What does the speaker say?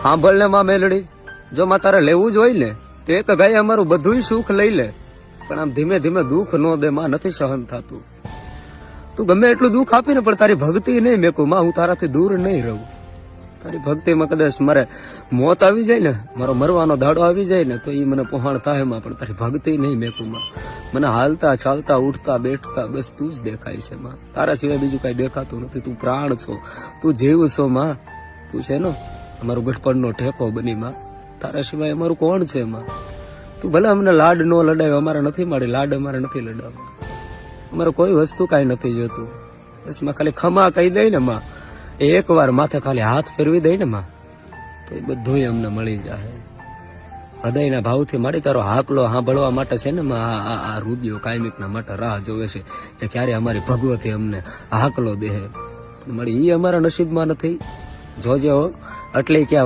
સાંભળ ને માં મેલડી, જો માં તારે લેવું જ હોય ને તો એક ગાય અમારું બધું સુખ લઈ લે, પણ આમ ધીમે ધીમે દુઃખ ન દે માં, નથી સહન થતું. તું ગમે એટલું દુઃખ આપીને પણ તારી ભક્તિ નહીં મેકું માં, હું તારાથી દૂર નહીં રહું. તારી ભક્તિમાં કદાચ મારે મોત આવી જાય ને, મારો મરવાનો દાડો આવી જાય ને તો એ મને પહોંચ થાય માં, પણ તારી ભક્તિ નહીં મેકું માં. મને હાલતા ચાલતા ઉઠતા બેઠતા બસ તું જ દેખાય છે માં, તારા સિવાય બીજું કઈ દેખાતું નથી. તું પ્રાણ છો, તું જીવ છો માં, તું છે ને અમારું ગઠપણનો ઠેકો બની માં, તારા સિવાય અમારું કોણ છે માં. તું ભલે અમને લાડ નો લડાવ્યો, અમારે નથી માડી લાડ, અમારે નથી લડાવવા, અમારે કોઈ વસ્તુ કાંઈ નથી જોતું. બસ માં ખાલી ખમા કહી દઈ ને માં, એક વાર માથે ખાલી હાથ ફેરવી દઈ ને માં, તો એ બધું અમને મળી જાય. હૃદયના ભાવથી માડી તારો હાકલો સાંભળવા માટે છે ને માં, આ રુદિયો કાયમિકના માટે રાહ જોવે છે કે ક્યારે અમારી ભગવતી અમને હાકલો દે. પણ મળી એ અમારા નસીબમાં નથી. જોજે એટલે ક્યાં